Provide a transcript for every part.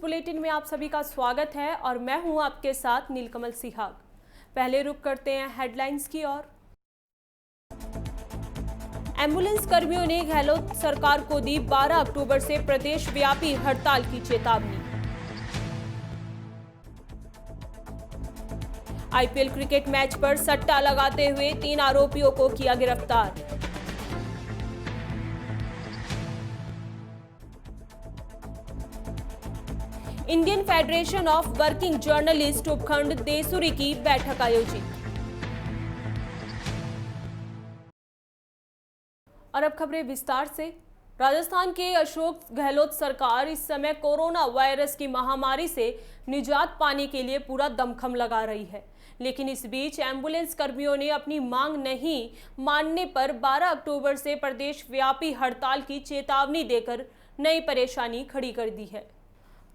Bulletin में आप सभी का स्वागत है और मैं हूं आपके साथ नीलकमल सिहाग। पहले रुक करते हैं हेडलाइंस की ओर। एम्बुलेंस कर्मियों ने गहलोत सरकार को दी 12 अक्टूबर से प्रदेश व्यापी हड़ताल की चेतावनी। आईपीएल क्रिकेट मैच पर सट्टा लगाते हुए 3 आरोपियों को किया गिरफ्तार। Indian federation of working journalist उपखंड देसुरी की बैठक आयोजित। और अब खबरें विस्तार से। राजस्थान के अशोक गहलोत सरकार इस समय कोरोना वायरस की महामारी से निजात पाने के लिए पूरा दमखम लगा रही है, लेकिन इस बीच एम्बुलेंस कर्मियों ने अपनी मांग नहीं मानने पर 12 अक्टूबर से प्रदेश व्यापी हड़ताल की चेतावनी देकर नई परेशानी खड़ी कर दी है।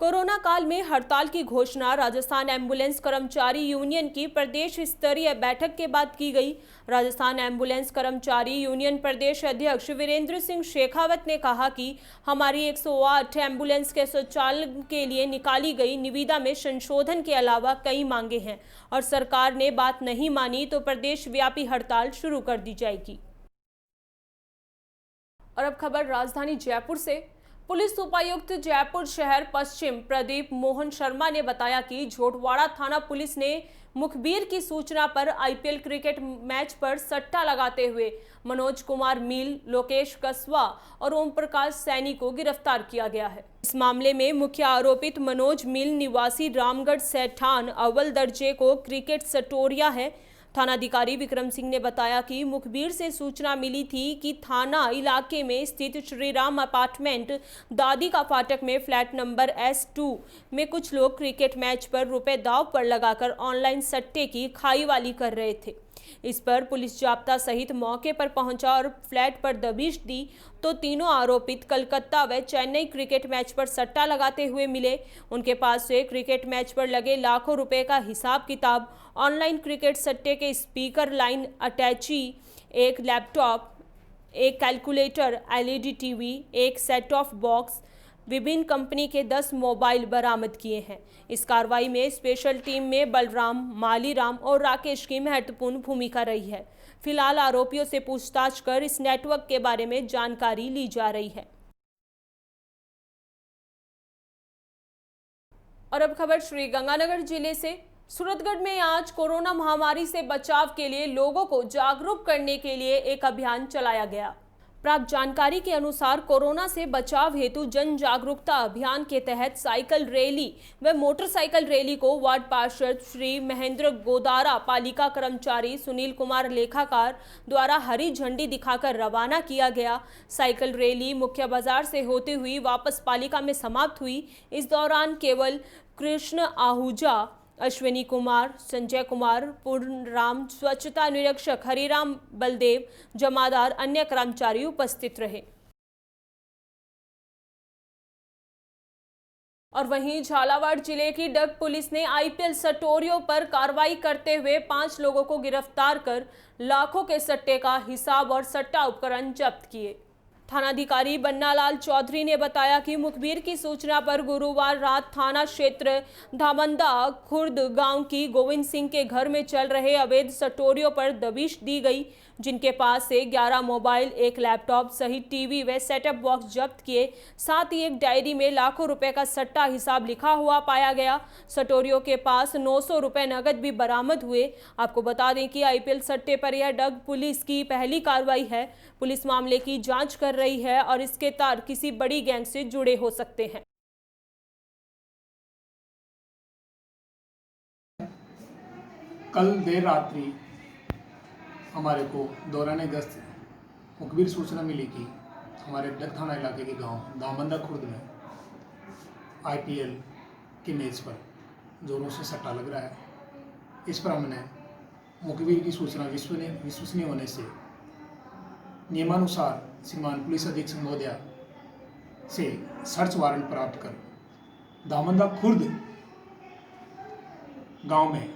कोरोना काल में हड़ताल की घोषणा राजस्थान एम्बुलेंस कर्मचारी यूनियन की प्रदेश स्तरीय बैठक के बाद की गई। राजस्थान एम्बुलेंस कर्मचारी यूनियन प्रदेश अध्यक्ष वीरेंद्र सिंह शेखावत ने कहा कि हमारी 108 एम्बुलेंस के संचालन के लिए निकाली गई निविदा में संशोधन के अलावा कई मांगे हैं और सरकार ने बात नहीं मानी तो प्रदेश व्यापी हड़ताल शुरू कर दी जाएगी। और अब खबर राजधानी जयपुर से। पुलिस उपायुक्त जयपुर शहर पश्चिम प्रदीप मोहन शर्मा ने बताया कि झोटवाड़ा थाना पुलिस ने मुखबिर की सूचना पर आईपीएल क्रिकेट मैच पर सट्टा लगाते हुए मनोज कुमार मील, लोकेश कसवा और ओम प्रकाश सैनी को गिरफ्तार किया गया है। इस मामले में मुख्य आरोपित मनोज मील निवासी रामगढ़ सैठान अव्वल दर्जे को क्रिकेट सटोरिया है। थानाधिकारी विक्रम सिंह ने बताया कि मुखबिर से सूचना मिली थी कि थाना इलाके में स्थित श्रीराम अपार्टमेंट दादी का फाटक में फ्लैट नंबर S2 में कुछ लोग क्रिकेट मैच पर रुपए दांव पर लगाकर ऑनलाइन सट्टे की खाईवाली कर रहे थे। इस पर पुलिस जाब्ता सहित मौके पर पहुंचा और फ्लैट पर दबिश दी तो तीनों आरोपित कलकत्ता व चेन्नई क्रिकेट मैच पर सट्टा लगाते हुए मिले। उनके पास से क्रिकेट मैच पर लगे लाखों रुपए का हिसाब किताब, ऑनलाइन क्रिकेट सट्टे के स्पीकर लाइन अटैची, एक लैपटॉप, एक कैलकुलेटर, एलईडी टीवी, एक सेट ऑफ बॉक्स, विभिन्न कंपनी के 10 मोबाइल बरामद किए हैं। इस कार्रवाई में स्पेशल टीम में बलराम, मालीराम और राकेश की महत्वपूर्ण भूमिका रही है। फिलहाल आरोपियों से पूछताछ कर इस नेटवर्क के बारे में जानकारी ली जा रही है। और अब खबर श्री गंगानगर जिले से। सूरतगढ़ में आज कोरोना महामारी से बचाव के लिए लोगों को जागरूक करने के लिए एक अभियान चलाया गया। प्राप्त जानकारी के अनुसार कोरोना से बचाव हेतु जन जागरूकता अभियान के तहत साइकिल रैली व मोटरसाइकिल रैली को वार्ड पार्षद श्री महेंद्र गोदारा, पालिका कर्मचारी सुनील कुमार लेखाकार द्वारा हरी झंडी दिखाकर रवाना किया गया। साइकिल रैली मुख्य बाजार से होते हुई वापस पालिका में समाप्त हुई। इस दौरान केवल कृष्ण आहूजा, अश्विनी कुमार, संजय कुमार, पूर्णराम, स्वच्छता निरीक्षक हरिराम बलदेव, जमादार, अन्य कर्मचारी उपस्थित रहे। और वहीं झालावाड़ जिले की डग पुलिस ने आईपीएल सटोरियों पर कार्रवाई करते हुए 5 लोगों को गिरफ्तार कर लाखों के सट्टे का हिसाब और सट्टा उपकरण जब्त किए। थानाधिकारी बन्नालाल चौधरी ने बताया कि मुखबिर की सूचना पर गुरुवार रात थाना क्षेत्र धामंदा खुर्द गांव की गोविंद सिंह के घर में चल रहे अवैध सटोरियों पर दबिश दी गई, जिनके पास से 11 मोबाइल, एक लैपटॉप सहित टीवी व सेटअप बॉक्स जब्त किए। साथ ही एक डायरी में लाखों रुपए का सट्टा हिसाब लिखा हुआ पाया गया। सटोरियों के पास 900 रुपए नगद भी बरामद हुए। आपको बता दें कि आईपीएल सट्टे पर यह डग पुलिस की पहली कार्रवाई है। पुलिस मामले की जांच कर रही है और इसके तार किसी बड़ी गैंग से जुड़े हो सकते हैं। कल देर रात्रि हमारे को दौरान गश्त मुखबिर सूचना मिली कि हमारे डग थाना इलाके के गांव दामंदा खुर्द में आईपीएल के मैच पर जोरों से सट्टा लग रहा है। इस पर हमने मुखबिर की सूचना विश्वसनीय होने से नियमानुसार श्रीमान पुलिस अधीक्षक महोदया से सर्च वारंट प्राप्त कर दामंदा खुर्द गांव में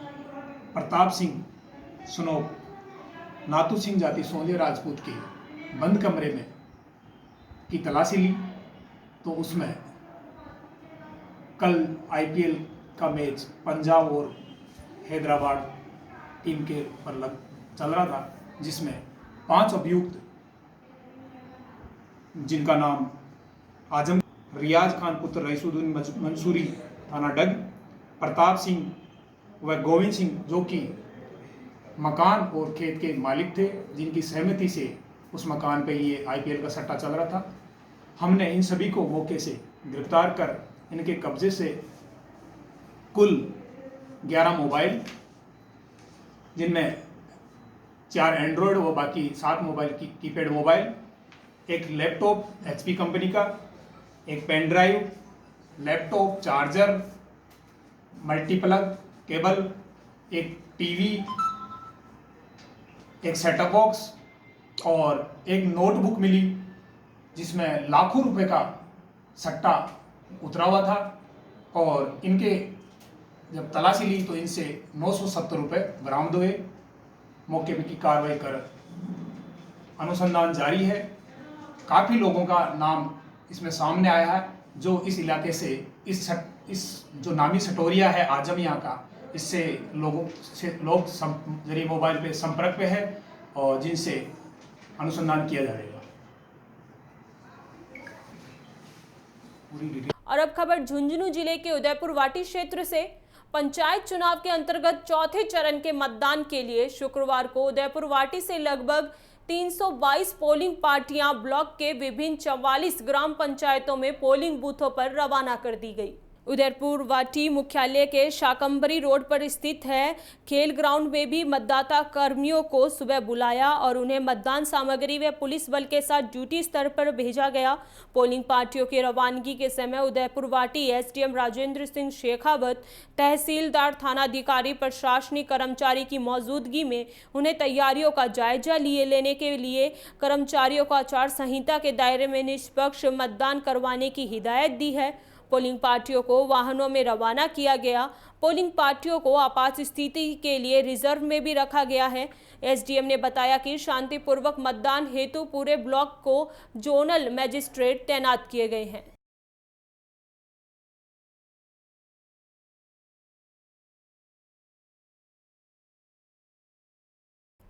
प्रताप सिंह सुनोप नातू सिंह जाति सोंदे राजपूत के बंद कमरे में की तलाशी ली तो उसमें कल आईपीएल का मैच पंजाब और हैदराबाद टीम के पर चल रहा था, जिसमें 5 अभियुक्त जिनका नाम आजम, रियाज खान पुत्र रईसुद्दीन मंसूरी थाना डग, प्रताप सिंह व गोविंद सिंह जो कि मकान और खेत के मालिक थे, जिनकी सहमति से उस मकान पे ये आईपीएल का सट्टा चल रहा था। हमने इन सभी को मौके से गिरफ्तार कर इनके कब्जे से कुल 11 मोबाइल, जिनमें 4 एंड्रॉयड व बाकी 7 मोबाइल कीपैड मोबाइल, एक लैपटॉप HP कंपनी का, एक pen drive, laptop, charger, multiplug cable, एक टीवी, एक सेटअप बॉक्स और एक नोटबुक मिली, जिसमें लाखों रुपए का सट्टा उतरा हुआ था। और इनके जब तलाशी ली तो इनसे 970 रुपये बरामद हुए। मौके पर की कार्रवाई कर अनुसंधान जारी है। काफ़ी लोगों का नाम इसमें सामने आया है जो इस इलाके से इस जो नामी सटोरिया है आजम यहाँ का, इससे लोग जरिए मोबाइल पे संपर्क पे है और जिनसे अनुसंधान किया जाएगा। और अब खबर झुंझुनू जिले के उदयपुर वाटी क्षेत्र से। पंचायत चुनाव के अंतर्गत चौथे चरण के मतदान के लिए शुक्रवार को उदयपुर वाटी से लगभग 322 पोलिंग पार्टियां ब्लॉक के विभिन्न 44 ग्राम पंचायतों में पोलिंग बूथों पर रवाना कर दी गई। उदयपुर वाटी मुख्यालय के शाकंबरी रोड पर स्थित है खेल ग्राउंड में भी मतदाता कर्मियों को सुबह बुलाया और उन्हें मतदान सामग्री व पुलिस बल के साथ ड्यूटी स्तर पर भेजा गया। पोलिंग पार्टियों की रवानगी के समय उदयपुर वाटी SDM राजेंद्र सिंह शेखावत, तहसीलदार, थानाधिकारी, प्रशासनिक कर्मचारी की मौजूदगी में उन्हें तैयारियों का जायजा लेने के लिए कर्मचारियों को आचार संहिता के दायरे में निष्पक्ष मतदान करवाने की हिदायत दी है। पोलिंग पार्टियों को वाहनों में रवाना किया गया। पोलिंग पार्टियों को आपात स्थिति के लिए रिजर्व में भी रखा गया है। SDM ने बताया कि शांतिपूर्वक मतदान हेतु पूरे ब्लॉक को जोनल मजिस्ट्रेट तैनात किए गए हैं।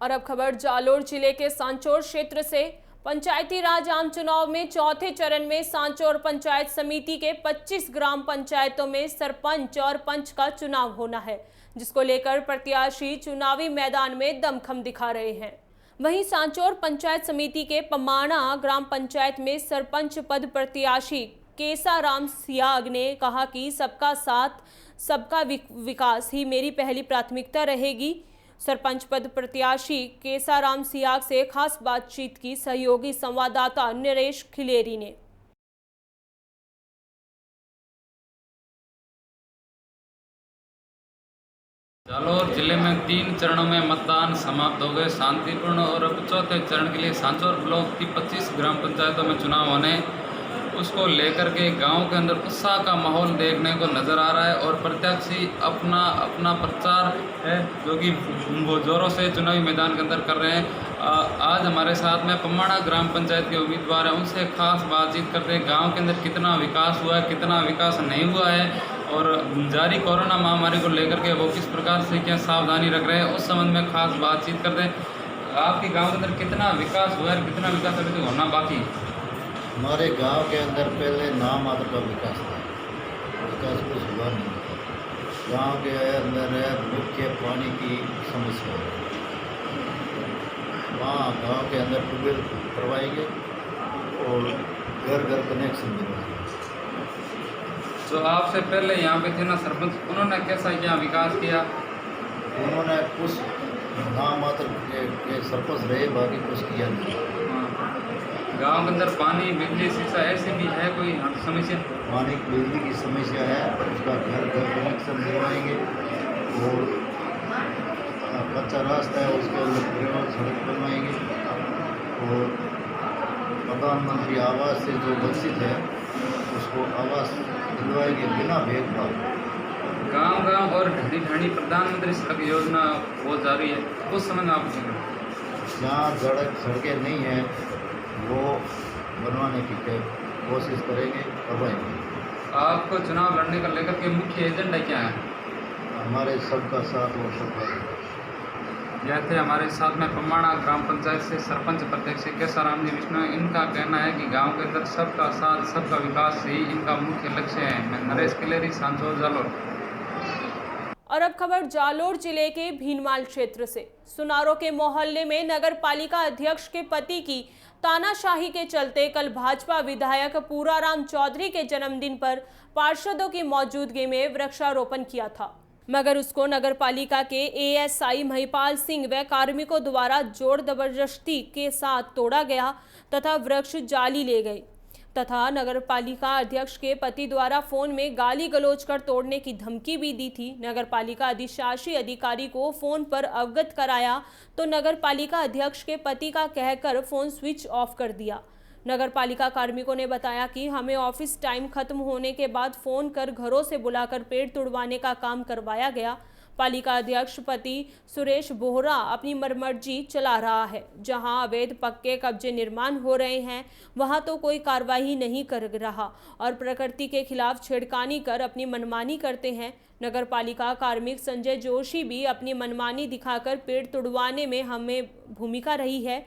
और अब खबर जालोर जिले के सांचौर क्षेत्र से। पंचायती राज आम चुनाव में चौथे चरण में सांचौर पंचायत समिति के 25 ग्राम पंचायतों में सरपंच और पंच का चुनाव होना है, जिसको लेकर प्रत्याशी चुनावी मैदान में दमखम दिखा रहे हैं। वहीं सांचौर पंचायत समिति के पमाणा ग्राम पंचायत में सरपंच पद प्रत्याशी केसाराम सियाग ने कहा कि सबका साथ सबका विकास ही मेरी पहली प्राथमिकता रहेगी। सरपंच पद प्रत्याशी केसाराम सियाग से खास बातचीत की सहयोगी संवाददाता नरेश खिलेरी ने। जालोर जिले में 3 चरणों में मतदान समाप्त हो गए शांतिपूर्ण और अब चौथे चरण के लिए सांचौर ब्लॉक की 25 ग्राम पंचायतों में चुनाव होने, उसको लेकर के गांव के अंदर उत्साह का माहौल देखने को नज़र आ रहा है और प्रत्याशी अपना प्रचार है जो कि वो जोरों से चुनावी मैदान के अंदर कर रहे हैं। आज हमारे साथ में पमाणा ग्राम पंचायत के उम्मीदवार हैं, उनसे खास बातचीत करते हैं गांव के अंदर कितना विकास हुआ है, कितना विकास नहीं हुआ है और जारी कोरोना महामारी को लेकर के वो किस प्रकार से क्या सावधानी रख रहे हैं, उस संबंध में खास बातचीत करते हैं। आपके गाँव के अंदर कितना विकास हुआ है, कितना विकास अभी तक होना बाकी? हमारे गांव के अंदर पहले नाम मात्र का विकास था, विकास कुछ हुआ नहीं। गांव के अंदर मुख्य पानी की समस्या है। वहाँ गांव के अंदर ट्यूबवेल करवाएंगे और घर घर कनेक्शन मिलेगा। तो आपसे पहले यहाँ पे थे ना सरपंच, उन्होंने कैसा यहाँ विकास किया? उन्होंने कुछ नाम मात्र के सरपंच रहे, बाकी कुछ किया नहीं। गांव के अंदर पानी, बिजली, शिक्षा ऐसे भी है कोई समस्या? पानी बिजली की समस्या है, उसका घर घर कनेक्शन दिलवाएंगे और कच्चा रास्ता है उसके अंदर सड़क बनवाएंगे और प्रधानमंत्री आवास से जो वंचित है उसको आवास दिलवाएंगे बिना भेदभाव। गांव और ढाणी ढाणी प्रधानमंत्री सड़क योजना बहुत जारी है, उस समय में आप जहाँ सड़कें नहीं हैं वो बनवाने की कोशिश करेंगे, करवाएंगे। आपको चुनाव लड़ने का लेकर के मुख्य एजेंडा क्या है? हमारे सबका साथ और सबका विकास। यह थे हमारे साथ में पमाणा ग्राम पंचायत से सरपंच प्रत्याशी केसाराम जी विष्णु। इनका कहना है कि गांव के अंदर सबका साथ सबका विकास ही इनका मुख्य लक्ष्य है। मैं नरेश किलेरी, सांचौर, जालोर। और अब खबर जालोर जिले के भीनमाल क्षेत्र से। सुनारो के मोहल्ले में नगर पालिका अध्यक्ष के पति की तानाशाही के चलते कल भाजपा विधायक पूराराम चौधरी के जन्मदिन पर पार्षदों की मौजूदगी में वृक्षारोपण किया था, मगर उसको नगर पालिका के एएसआई महिपाल सिंह व कार्मिकों द्वारा जोर जबरदस्ती के साथ तोड़ा गया तथा वृक्ष जाली ले गए तथा नगर पालिका अध्यक्ष के पति द्वारा फोन में गाली गलौज कर तोड़ने की धमकी भी दी थी। नगर पालिका अधिशासी अधिकारी को फोन पर अवगत कराया तो नगर पालिका अध्यक्ष के पति का कहकर फोन स्विच ऑफ कर दिया। नगर पालिका कार्मिकों ने बताया कि हमें ऑफिस टाइम खत्म होने के बाद फोन कर घरों से बुलाकर पेड़ तुड़वाने का काम करवाया गया। पालिका अध्यक्ष पति सुरेश बोहरा अपनी मर्जी चला रहा है। जहां अवैध पक्के कब्जे निर्माण हो रहे हैं वहां तो कोई कार्रवाई नहीं कर रहा और प्रकृति के खिलाफ छेड़खानी कर अपनी मनमानी करते हैं। नगर पालिका कार्मिक संजय जोशी भी अपनी मनमानी दिखाकर पेड़ तुड़वाने में हमें भूमिका रही है।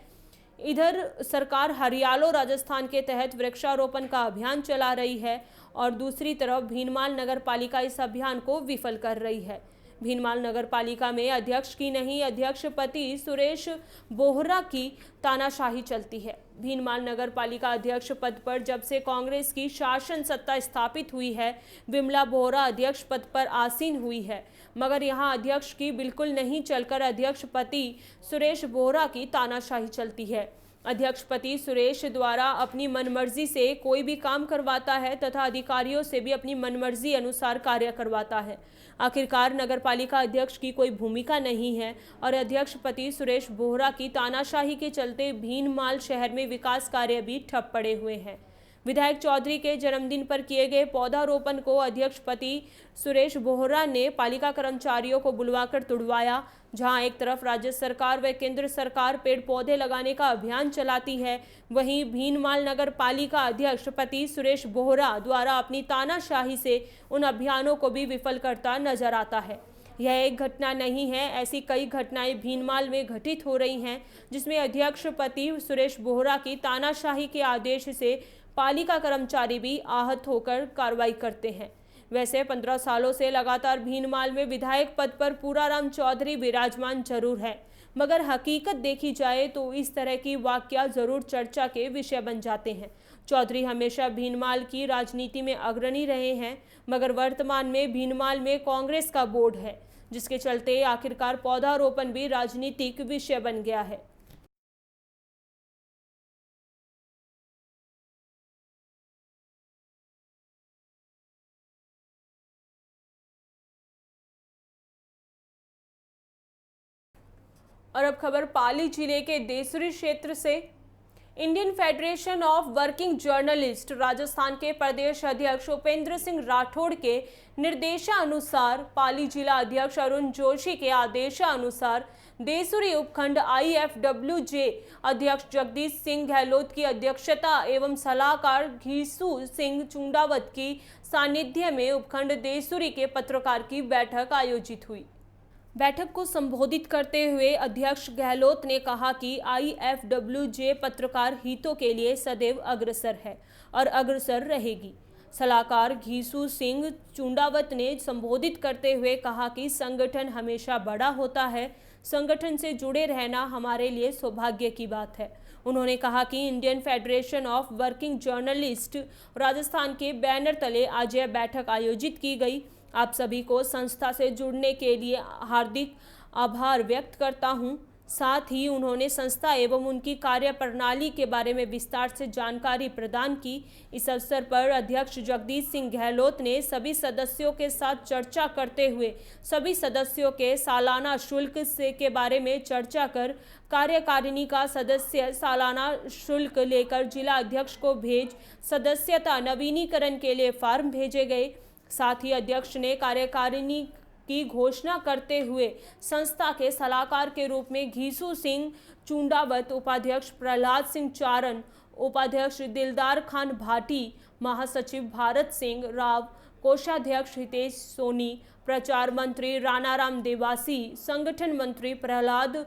इधर सरकार हरियालो राजस्थान के तहत वृक्षारोपण का अभियान चला रही है और दूसरी तरफ भीनमाल नगर पालिका इस अभियान को विफल कर रही है। भीनमाल नगर पालिका में अध्यक्ष की नहीं अध्यक्ष पति सुरेश बोहरा की तानाशाही चलती है। भीनमाल नगर पालिका अध्यक्ष पद पर जब से कांग्रेस की शासन सत्ता स्थापित हुई है, विमला बोहरा अध्यक्ष पद पर आसीन हुई है, मगर यहां अध्यक्ष की बिल्कुल नहीं चलकर अध्यक्ष पति सुरेश बोहरा की तानाशाही चलती है। अध्यक्ष पति सुरेश द्वारा अपनी मनमर्जी से कोई भी काम करवाता है तथा अधिकारियों से भी अपनी मनमर्जी अनुसार कार्य करवाता है। आखिरकार नगर पालिका अध्यक्ष की कोई भूमिका नहीं है और अध्यक्ष पति सुरेश बोहरा की तानाशाही के चलते भीनमाल शहर में विकास कार्य भी ठप पड़े हुए हैं। विधायक चौधरी के जन्मदिन पर किए गए पौधारोपण को अध्यक्ष पति सुरेश बोहरा ने पालिका कर्मचारियों को बुलवाकर तुड़वाया। जहां एक तरफ राज्य सरकार व केंद्र सरकार पेड़ पौधे लगाने का अभियान चलाती है, वहीं भीनमाल नगर पालिका अध्यक्ष पति सुरेश बोहरा द्वारा अपनी तानाशाही से उन अभियानों को भी विफल करता नजर आता है। यह एक घटना नहीं है, ऐसी कई घटनाएं भीनमाल में घटित हो रही हैं जिसमें अध्यक्ष पति सुरेश बोहरा की तानाशाही के आदेश से पालिका कर्मचारी भी आहत होकर कार्रवाई करते हैं। वैसे 15 सालों से लगातार भीनमाल में विधायक पद पर पूराराम चौधरी विराजमान जरूर है, मगर हकीकत देखी जाए तो इस तरह की वाकया जरूर चर्चा के विषय बन जाते हैं। चौधरी हमेशा भीनमाल की राजनीति में अग्रणी रहे हैं, मगर वर्तमान में भीनमाल में कांग्रेस का बोर्ड है, जिसके चलते आखिरकार पौधारोपण भी राजनीतिक विषय बन गया है। और अब खबर पाली जिले के देसुरी क्षेत्र से। Indian federation of working journalist Rajasthan के प्रदेश अध्यक्ष उपेंद्र सिंह राठौड़ के निर्देशानुसार पाली जिला अध्यक्ष अरुण जोशी के आदेशानुसार देसुरी उपखंड IFWJ अध्यक्ष जगदीश सिंह गहलोत की अध्यक्षता एवं सलाहकार घीसू सिंह चुंडावत की सानिध्य में उपखंड देसुरी के पत्रकार की बैठक आयोजित हुई। बैठक को संबोधित करते हुए अध्यक्ष गहलोत ने कहा कि IFWJ पत्रकार हितों के लिए सदैव अग्रसर है और अग्रसर रहेगी। सलाहकार घीसू सिंह चुंडावत ने संबोधित करते हुए कहा कि संगठन हमेशा बड़ा होता है, संगठन से जुड़े रहना हमारे लिए सौभाग्य की बात है। उन्होंने कहा कि Indian federation of working journalist Rajasthan के बैनर तले आज यह बैठक आयोजित की गई। आप सभी को संस्था से जुड़ने के लिए हार्दिक आभार व्यक्त करता हूं। साथ ही उन्होंने संस्था एवं उनकी कार्य प्रणाली के बारे में विस्तार से जानकारी प्रदान की। इस अवसर पर अध्यक्ष जगदीश सिंह गहलोत ने सभी सदस्यों के साथ चर्चा करते हुए सभी सदस्यों के सालाना शुल्क से के बारे में चर्चा कर कार्यकारिणी का सदस्य सालाना शुल्क लेकर जिला अध्यक्ष को भेज सदस्यता नवीनीकरण के लिए फॉर्म भेजे गए। साथ ही अध्यक्ष ने कार्यकारिणी की घोषणा करते हुए संस्था के सलाहकार के रूप में घीसू सिंह चुंडावत, उपाध्यक्ष प्रहलाद सिंह चारण, उपाध्यक्ष दिलदार खान भाटी, महासचिव भारत सिंह राव, कोषाध्यक्ष हितेश सोनी, प्रचार मंत्री रानाराम देवासी, संगठन मंत्री प्रहलाद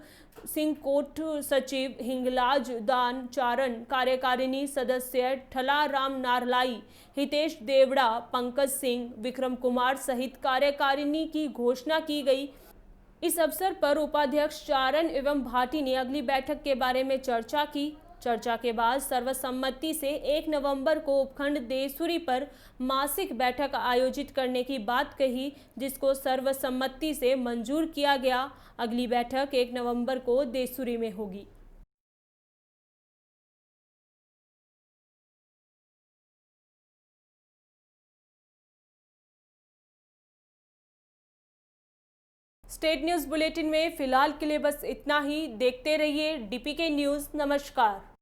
सिंह कोट, सचिव हिंगलाज दान चारण, कार्यकारिणी सदस्य ठलाराम नारलाई, हितेश देवड़ा, पंकज सिंह, विक्रम कुमार सहित कार्यकारिणी की घोषणा की गई। इस अवसर पर उपाध्यक्ष चारण एवं भाटी ने अगली बैठक के बारे में चर्चा की। चर्चा के बाद सर्वसम्मति से 1 नवंबर को उपखंड देसुरी पर मासिक बैठक आयोजित करने की बात कही, जिसको सर्वसम्मति से मंजूर किया गया। अगली बैठक 1 नवंबर को देसुरी में होगी। स्टेट न्यूज बुलेटिन में फिलहाल के लिए बस इतना ही। देखते रहिए डीपीके न्यूज। नमस्कार।